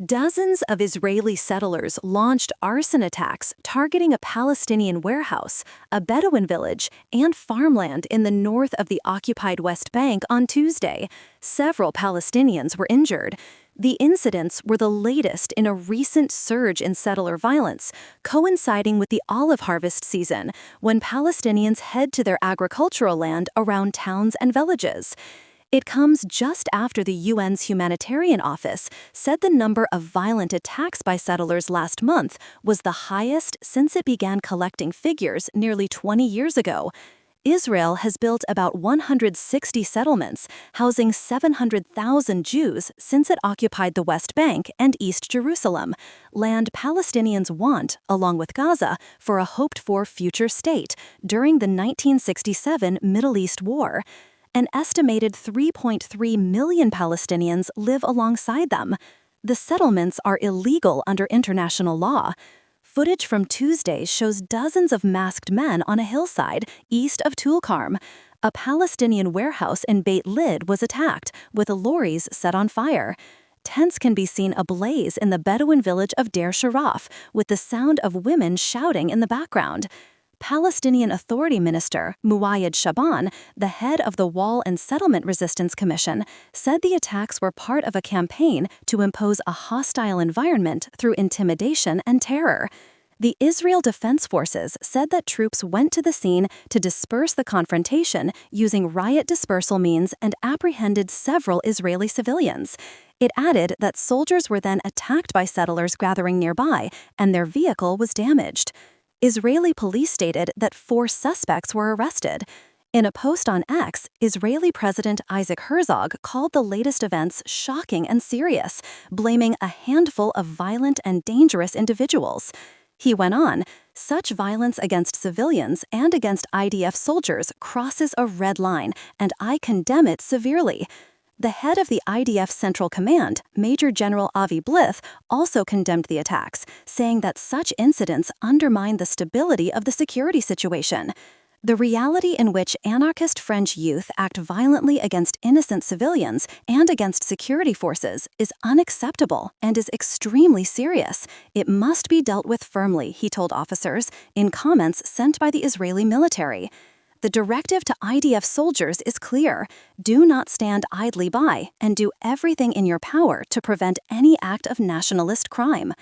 Dozens of Israeli settlers launched arson attacks targeting a Palestinian warehouse, a Bedouin village, and farmland in the north of the occupied West Bank on Tuesday. Several Palestinians were injured. The incidents were the latest in a recent surge in settler violence, coinciding with the olive harvest season, when Palestinians head to their agricultural land around towns and villages. It comes just after the UN's humanitarian office said the number of violent attacks by settlers last month was the highest since it began collecting figures nearly 20 years ago. Israel has built about 160 settlements, housing 700,000 Jews since it occupied the West Bank and East Jerusalem, land Palestinians want, along with Gaza, for a hoped-for future state during the 1967 Middle East War. An estimated 3.3 million Palestinians live alongside them. The settlements are illegal under international law. Footage from Tuesday shows dozens of masked men on a hillside east of Tulkarm. A Palestinian warehouse in Beit Lid was attacked, with lorries set on fire. Tents can be seen ablaze in the Bedouin village of Deir Sharaf, with the sound of women shouting in the background. Palestinian Authority Minister Muayyad Shaban, the head of the Wall and Settlement Resistance Commission, said the attacks were part of a campaign to impose a hostile environment through intimidation and terror. The Israel Defense Forces said that troops went to the scene to disperse the confrontation using riot dispersal means and apprehended several Israeli civilians. It added that soldiers were then attacked by settlers gathering nearby, and their vehicle was damaged. Israeli police stated that 4 suspects were arrested. In a post on X, Israeli President Isaac Herzog called the latest events shocking and serious, blaming a handful of violent and dangerous individuals. He went on, "Such violence against civilians and against IDF soldiers crosses a red line, and I condemn it severely." The head of the IDF Central Command, Major General Avi Blith, also condemned the attacks, saying that such incidents undermine the stability of the security situation. The reality in which anarchist French youth act violently against innocent civilians and against security forces is unacceptable and is extremely serious. It must be dealt with firmly, he told officers, in comments sent by the Israeli military. The directive to IDF soldiers is clear. Do not stand idly by and do everything in your power to prevent any act of nationalist crime.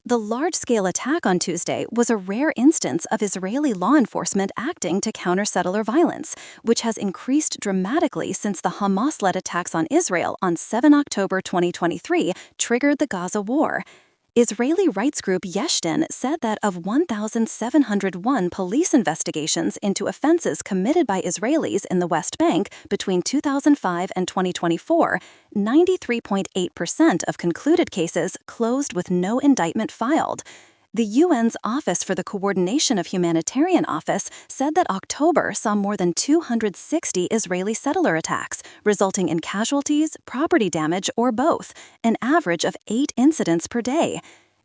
The large-scale attack on Tuesday was a rare instance of Israeli law enforcement acting to counter settler violence, which has increased dramatically since the Hamas-led attacks on Israel on 7 October 2023 triggered the Gaza war. Israeli rights group Yeshtin said that of 1,701 police investigations into offenses committed by Israelis in the West Bank between 2005 and 2024, 93.8% of concluded cases closed with no indictment filed. The UN's Office for the Coordination of Humanitarian Office said that October saw more than 260 Israeli settler attacks, resulting in casualties, property damage, or both, an average of 8 incidents per day.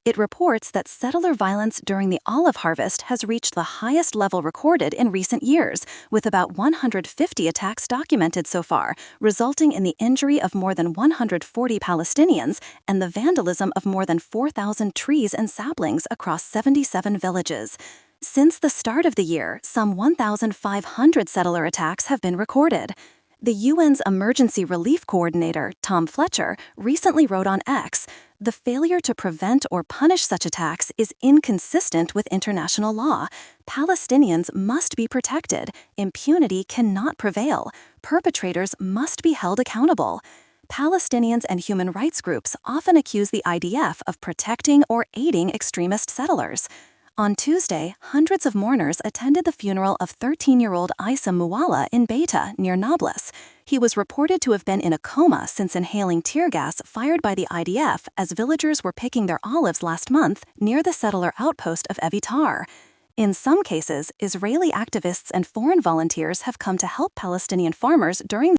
It reports that settler violence during the olive harvest has reached the highest level recorded in recent years, with about 150 attacks documented so far, resulting in the injury of more than 140 Palestinians and the vandalism of more than 4,000 trees and saplings across 77 villages. Since the start of the year, some 1,500 settler attacks have been recorded. The UN's Emergency Relief Coordinator, Tom Fletcher, recently wrote on X, "The failure to prevent or punish such attacks is inconsistent with international law. Palestinians must be protected. Impunity cannot prevail. Perpetrators must be held accountable." Palestinians and human rights groups often accuse the IDF of protecting or aiding extremist settlers. On Tuesday, hundreds of mourners attended the funeral of 13-year-old Isa Muwalla in Beita, near Nablus. He was reported to have been in a coma since inhaling tear gas fired by the IDF as villagers were picking their olives last month near the settler outpost of Evitar. In some cases, Israeli activists and foreign volunteers have come to help Palestinian farmers during